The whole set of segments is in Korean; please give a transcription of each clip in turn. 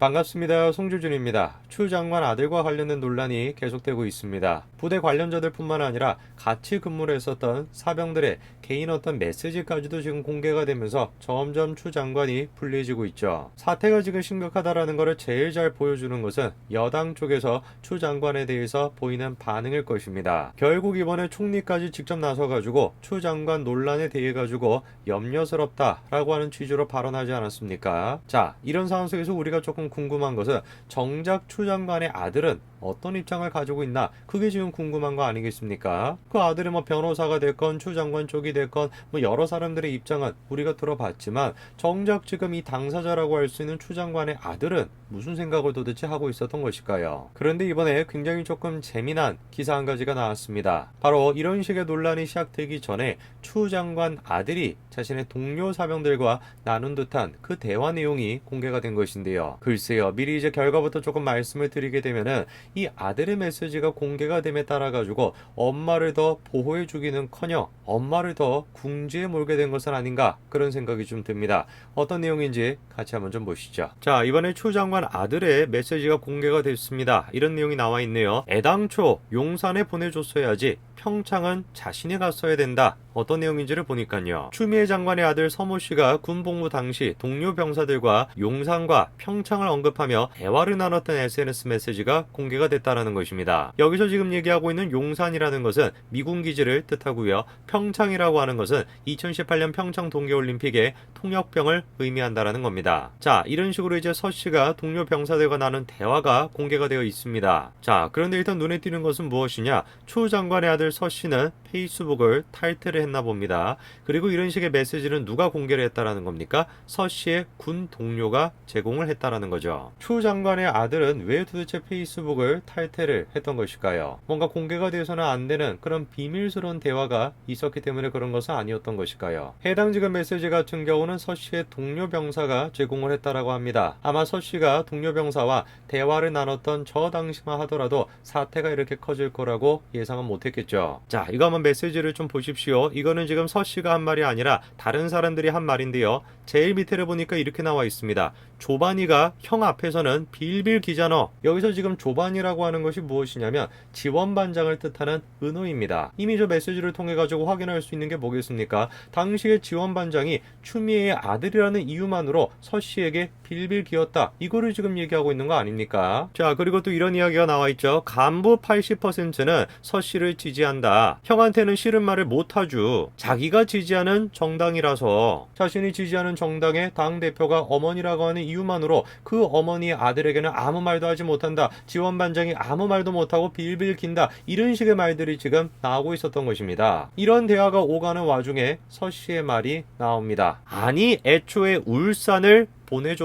반갑습니다. 송주준입니다. 추 장관 아들과 관련된 논란이 계속되고 있습니다. 부대 관련자들뿐만 아니라 같이 근무를 했었던 사병들의 개인 어떤 메시지까지도 지금 공개가 되면서 점점 추 장관이 불리해지고 있죠. 사태가 지금 심각하다라는 것을 제일 잘 보여주는 것은 여당 쪽에서 추 장관에 대해서 보이는 반응일 것입니다. 결국 이번에 총리까지 직접 나서가지고 추 장관 논란에 대해 가지고 염려스럽다라고 하는 취지로 발언하지 않았습니까? 자, 이런 상황 속에서 우리가 조금 궁금한 것은 정작 추 장관의 아들은 어떤 입장을 가지고 있나, 그게 지금 궁금한 거 아니겠습니까? 그 아들이 뭐 변호사가 됐건 추 장관 쪽이 됐건 뭐 여러 사람들의 입장은 우리가 들어봤지만 정작 지금 이 당사자라고 할 수 있는 추 장관의 아들은 무슨 생각을 도대체 하고 있었던 것일까요? 그런데 이번에 굉장히 조금 재미난 기사 한 가지가 나왔습니다. 바로 이런 식의 논란이 시작되기 전에 추 장관 아들이 자신의 동료 사병들과 나눈 듯한 그 대화 내용이 공개가 된 것인데요. 글쎄요, 미리 이제 결과부터 조금 말씀을 드리게 되면은 이 아들의 메시지가 공개가 됨에 따라 가지고 엄마를 더 보호해 주기는커녕 엄마를 더 궁지에 몰게 된 것은 아닌가, 그런 생각이 좀 듭니다. 어떤 내용인지 같이 한번 좀 보시죠. 자, 이번에 추 장관 아들의 메시지가 공개가 됐습니다. 이런 내용이 나와 있네요. 애당초 용산에 보내줬어야지 평창은 자신이 갔어야 된다. 어떤 내용인지를 보니까요. 추미애 장관의 아들 서모 씨가 군복무 당시 동료 병사들과 용산과 평창을 언급하며 대화를 나눴던 SNS 메시지가 공개가 됐다는 것입니다. 여기서 지금 얘기하고 있는 용산이라는 것은 미군 기지를 뜻하고요. 평창이라고 하는 것은 2018년 평창 동계올림픽의 통역병을 의미한다라는 겁니다. 자, 이런 식으로 이제 서 씨가 동료 병사들과 나눈 대화가 공개가 되어 있습니다. 자, 그런데 일단 눈에 띄는 것은 무엇이냐? 추 장관의 아들 서 씨는 페이스북을 탈퇴를 했나 봅니다. 그리고 이런 식의 메시지는 누가 공개를 했다라는 겁니까? 서 씨의 군 동료가 제공을 했다라는 거죠. 추 장관의 아들은 왜 도대체 페이스북을 탈퇴를 했던 것일까요? 뭔가 공개가 되어서는 안 되는 그런 비밀스러운 대화가 있었기 때문에 그런 것은 아니었던 것일까요? 해당 지금 메시지 같은 경우는 서 씨의 동료 병사가 제공을 했다라고 합니다. 아마 서 씨가 동료 병사와 대화를 나눴던 저 당시만 하더라도 사태가 이렇게 커질 거라고 예상은 못했겠죠. 자, 이거 한번 메시지를 좀 보십시오. 이거는 지금 서 씨가 한 말이 아니라 다른 사람들이 한 말인데요. 제일 밑에를 보니까 이렇게 나와 있습니다. 조반이가 형 앞에서는 빌빌 기잖아. 여기서 지금 조반이라고 하는 것이 무엇이냐면 지원반장을 뜻하는 은호입니다. 이미 저 메시지를 통해 가지고 확인할 수 있는 게 뭐겠습니까? 당시의 지원반장이 추미애의 아들이라는 이유만으로 서 씨에게 빌빌 기었다. 이거를 지금 얘기하고 있는 거 아닙니까? 자, 그리고 또 이런 이야기가 나와 있죠. 간부 80%는 서 씨를 지지한다. 형한테는 싫은 말을 못하죠. 자기가 지지하는 정당이라서, 자신이 지지하는 정당의 당대표가 어머니라고 하는 이유만으로 그 어머니의 아들에게는 아무 말도 하지 못한다. 지원반장이 아무 말도 못하고 빌빌 긴다. 이런 식의 말들이 지금 나오고 있었던 것입니다. 이런 대화가 오가는 와중에 서 씨의 말이 나옵니다. 아니, 애초에 울산을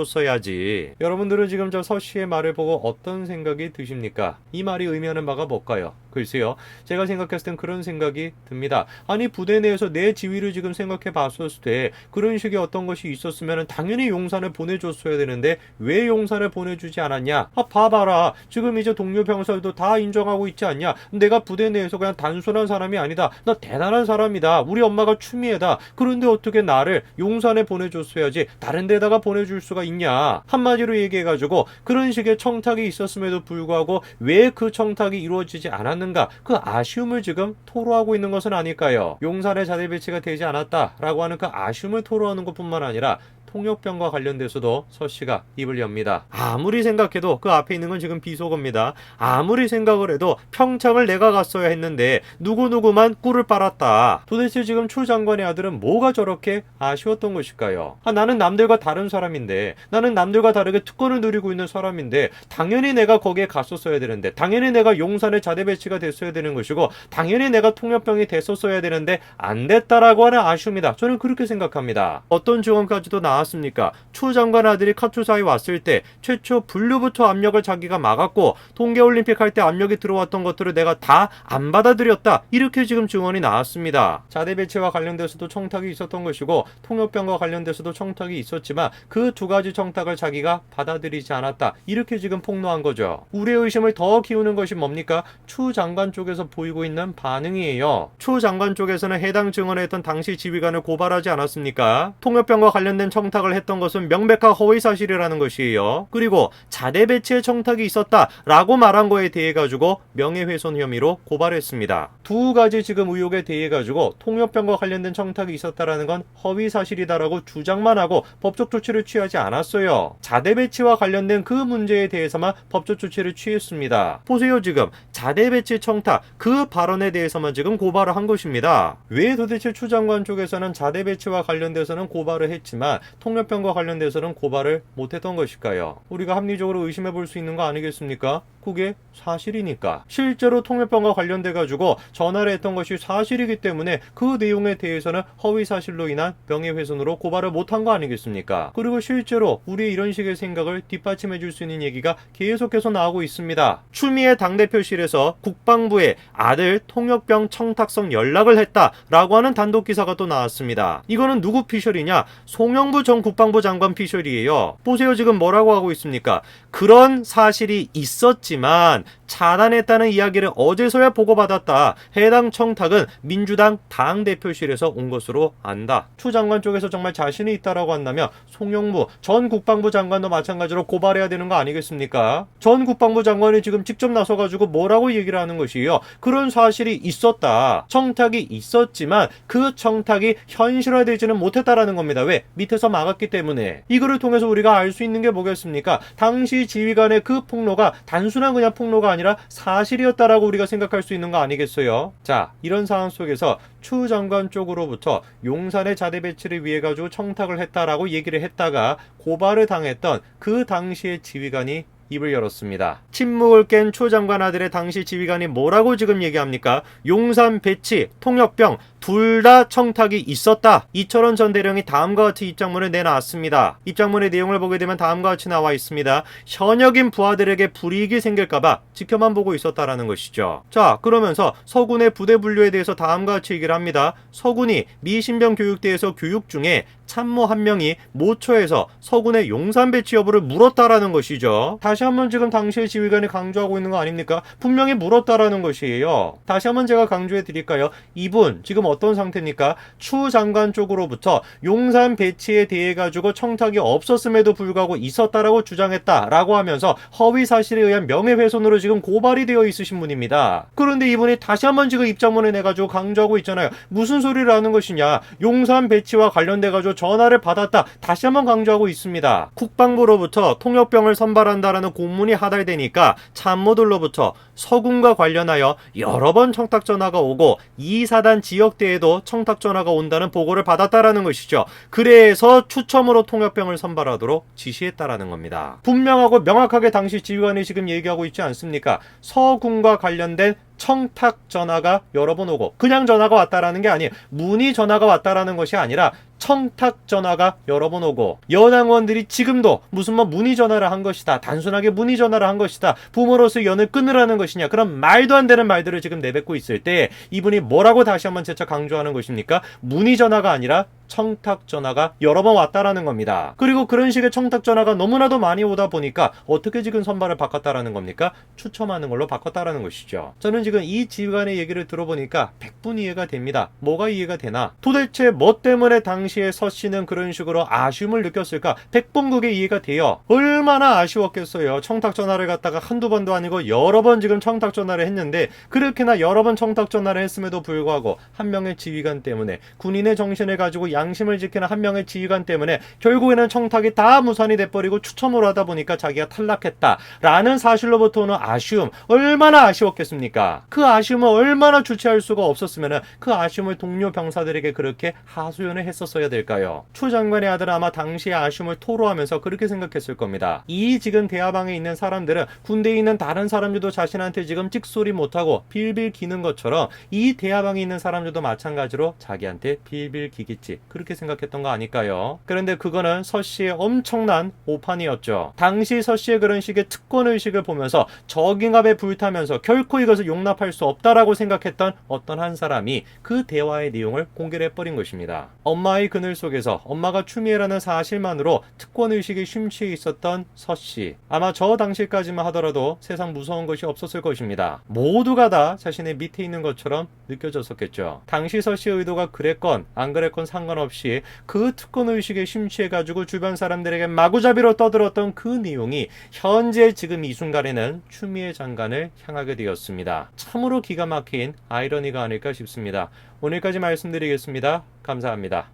보내줬어야지. 여러분들은 지금 저 서 씨의 말을 보고 어떤 생각이 드십니까? 이 말이 의미하는 바가 뭘까요? 글쎄요, 제가 생각했을 땐 그런 생각이 듭니다. 아니, 부대 내에서 내 지위를 지금 생각해 봤었을 때 그런 식의 어떤 것이 있었으면 당연히 용산을 보내줬어야 되는데 왜 용산을 보내주지 않았냐? 봐봐라, 지금 이제 동료 병사들도 다 인정하고 있지 않냐? 내가 부대 내에서 그냥 단순한 사람이 아니다. 나 대단한 사람이다. 우리 엄마가 추미애다. 그런데 어떻게 나를 용산에 보내줬어야지 다른 데다가 보내줄 수가 있냐? 한마디로 얘기해가지고 그런 식의 청탁이 있었음에도 불구하고 왜 그 청탁이 이루어지지 않았는가? 그 아쉬움을 지금 토로하고 있는 것은 아닐까요? 용산에 자대 배치가 되지 않았다라고 하는 그 아쉬움을 토로하는 것뿐만 아니라 통역병과 관련돼서도 서 씨가 입을 엽니다. 아무리 생각해도 그 앞에 있는 건 지금 비속어입니다. 아무리 생각을 해도 평창을 내가 갔어야 했는데 누구누구만 꿀을 빨았다. 도대체 지금 추 장관의 아들은 뭐가 저렇게 아쉬웠던 것일까요? 나는 남들과 다른 사람인데, 나는 남들과 다르게 특권을 누리고 있는 사람인데 당연히 내가 거기에 갔었어야 되는데, 당연히 내가 용산에 자대 배치가 됐어야 되는 것이고, 당연히 내가 통역병이 됐었어야 되는데 안 됐다라고 하는 아쉬움이다. 저는 그렇게 생각합니다. 어떤 증언까지도 나왔습니까? 추 장관 아들이 카투사에 왔을 때 최초 분류부터 압력을 자기가 막았고, 동계올림픽 할 때 압력이 들어왔던 것들을 내가 다 안 받아들였다. 이렇게 지금 증언이 나왔습니다. 자대 배치와 관련돼서도 청탁이 있었던 것이고, 통역병과 관련돼서도 청탁이 있었지만 그 두 가지 청탁을 자기가 받아들이지 않았다. 이렇게 지금 폭로한 거죠. 우리의 의심을 더 키우는 것이 뭡니까? 추 장관 쪽에서 보이고 있는 반응이에요. 추 장관 쪽에서는 해당 증언에 했던 당시 지휘관을 고발하지 않았습니까? 통역병과 관련된 청탁 청탁을 했던 것은 명백한 허위 사실이라는 것이에요. 그리고 자대 배치에 청탁이 있었다라고 말한 거에 대해 가지고 명예훼손 혐의로 고발했습니다. 두 가지 지금 의혹에 대해 가지고 통역병과 관련된 청탁이 있었다라는 건 허위 사실이다라고 주장만 하고 법적 조치를 취하지 않았어요. 자대 배치와 관련된 그 문제에 대해서만 법적 조치를 취했습니다. 보세요, 지금 자대 배치 청탁 그 발언에 대해서만 지금 고발을 한 것입니다. 왜 도대체 추 장관 쪽에서는 자대 배치와 관련돼서는 고발을 했지만 통역병과 관련돼서는 고발을 못했던 것일까요? 우리가 합리적으로 의심해 볼 수 있는 거 아니겠습니까? 그게 사실이니까. 실제로 통역병과 관련돼 가지고 전화를 했던 것이 사실이기 때문에 그 내용에 대해서는 허위 사실로 인한 명예훼손으로 고발을 못한 거 아니겠습니까? 그리고 실제로 우리의 이런 식의 생각을 뒷받침해 줄 수 있는 얘기가 계속해서 나오고 있습니다. 추미애 당대표실에서 국방부에 아들 통역병 청탁성 연락을 했다라고 하는 단독 기사가 또 나왔습니다. 이거는 누구 피셜이냐? 송영부 전 국방부 장관 피셜이에요. 보세요, 지금 뭐라고 하고 있습니까? 그런 사실이 있었지만 차단했다는 이야기를 어제서야 보고받았다. 해당 청탁은 민주당 당대표실에서 온 것으로 안다. 추 장관 쪽에서 정말 자신이 있다라고 한다면 송영무 전 국방부 장관도 마찬가지로 고발해야 되는 거 아니겠습니까? 전 국방부 장관이 지금 직접 나서가지고 뭐라고 얘기를 하는 것이에요. 그런 사실이 있었다. 청탁이 있었지만 그 청탁이 현실화되지는 못했다라는 겁니다. 왜? 밑에서 막았기 때문에. 이거를 통해서 우리가 알 수 있는 게 뭐겠습니까? 당시 지휘관의 그 폭로가 단순한 그냥 폭로가 아니라 사실이었다라고 우리가 생각할 수 있는 거 아니겠어요? 자, 이런 상황 속에서 추 장관 쪽으로부터 용산의 자대 배치를 위해 가지고 청탁을 했다라고 얘기를 했다가 고발을 당했던 그 당시의 지휘관이 입을 열었습니다. 침묵을 깬 추 장관 아들의 당시 지휘관이 뭐라고 지금 얘기합니까? 용산 배치, 통역병 둘 다 청탁이 있었다. 이철원 전 대령이 다음과 같이 입장문을 내놨습니다. 입장문의 내용을 보게 되면 다음과 같이 나와 있습니다. 현역인 부하들에게 불이익이 생길까봐 지켜만 보고 있었다라는 것이죠. 자, 그러면서 서군의 부대 분류에 대해서 다음과 같이 얘기를 합니다. 서군이 미 신병 교육대에서 교육 중에 참모 한 명이 모처에서 서군의 용산 배치 여부를 물었다라는 것이죠. 다시 한번 지금 당시의 지휘관이 강조하고 있는 거 아닙니까? 분명히 물었다라는 것이에요. 다시 한번 제가 강조해 드릴까요? 이분 지금 어떤 상태입니까? 추 장관 쪽으로부터 용산 배치에 대해 가지고 청탁이 없었음에도 불구하고 있었다라고 주장했다라고 하면서 허위 사실에 의한 명예훼손으로 지금 고발이 되어 있으신 분입니다. 그런데 이분이 다시 한번 지금 입장문을 내가지고 강조하고 있잖아요. 무슨 소리를 하는 것이냐? 용산 배치와 관련돼 가지고 전화를 받았다. 다시 한번 강조하고 있습니다. 국방부로부터 통역병을 선발한다라는 공문이 하달되니까 참모들로부터 서군과 관련하여 여러 번 청탁 전화가 오고 이 사단 지역대에도 청탁 전화가 온다는 보고를 받았다라는 것이죠. 그래서 추첨으로 통역병을 선발하도록 지시했다라는 겁니다. 분명하고 명확하게 당시 지휘관이 지금 얘기하고 있지 않습니까? 서군과 관련된 청탁 전화가 여러 번 오고 그냥 전화가 왔다라는 게 아니에요. 문의 전화가 왔다라는 것이 아니라 청탁 전화가 여러 번 오고 여당원들이 지금도 무슨 문의 전화를 한 것이다. 단순하게 문의 전화를 한 것이다. 부모로서 연을 끊으라는 것이냐. 그런 말도 안 되는 말들을 지금 내뱉고 있을 때 이분이 뭐라고 다시 한번 재차 강조하는 것입니까? 문의 전화가 아니라 청탁 전화가 여러 번 왔다라는 겁니다. 그리고 그런 식의 청탁 전화가 너무나도 많이 오다 보니까 어떻게 지금 선발을 바꿨다라는 겁니까? 추첨하는 걸로 바꿨다라는 것이죠. 저는 지금 이 지휘관의 얘기를 들어보니까 100분 이해가 됩니다. 뭐가 이해가 되나? 도대체 뭐 때문에 당시에 서 씨는 그런 식으로 아쉬움을 느꼈을까? 100번 그게 이해가 돼요. 얼마나 아쉬웠겠어요. 청탁 전화를 갖다가 한두 번도 아니고 여러 번 지금 청탁 전화를 했는데 그렇게나 여러 번 청탁 전화를 했음에도 불구하고 한 명의 지휘관 때문에 군인의 정신을 가지고 양심을 지키는 한 명의 지휘관 때문에 결국에는 청탁이 다 무산이 돼버리고 추첨을 하다 보니까 자기가 탈락했다라는 사실로부터 오는 아쉬움 얼마나 아쉬웠겠습니까? 그 아쉬움을 얼마나 주체할 수가 없었으면 그 아쉬움을 동료 병사들에게 그렇게 하소연을 했었어야 될까요? 추 장관의 아들은 아마 당시의 아쉬움을 토로하면서 그렇게 생각했을 겁니다. 이 지금 대화방에 있는 사람들은 군대에 있는 다른 사람들도 자신한테 지금 찍소리 못하고 빌빌 기는 것처럼 이 대화방에 있는 사람들도 마찬가지로 자기한테 빌빌 기겠지 그렇게 생각했던 거 아닐까요? 그런데 그거는 서 씨의 엄청난 오판이었죠. 당시 서 씨의 그런 식의 특권의식을 보면서 적응감에 불타면서 결코 이것을 용납 용납할 수 없다라고 생각했던 어떤 한 사람이 그 대화의 내용을 공개를 해버린 것입니다. 엄마의 그늘 속에서 엄마가 추미애라는 사실만으로 특권의식에 심취해 있었던 서씨. 아마 저 당시까지만 하더라도 세상 무서운 것이 없었을 것입니다. 모두가 다 자신의 밑에 있는 것처럼 느껴졌었겠죠. 당시 서씨의 의도가 그랬건 안 그랬건 상관없이 그 특권의식에 심취해가지고 주변 사람들에게 마구잡이로 떠들었던 그 내용이 현재 지금 이 순간에는 추미애 장관을 향하게 되었습니다. 참으로 기가 막힌 아이러니가 아닐까 싶습니다. 오늘까지 말씀드리겠습니다. 감사합니다.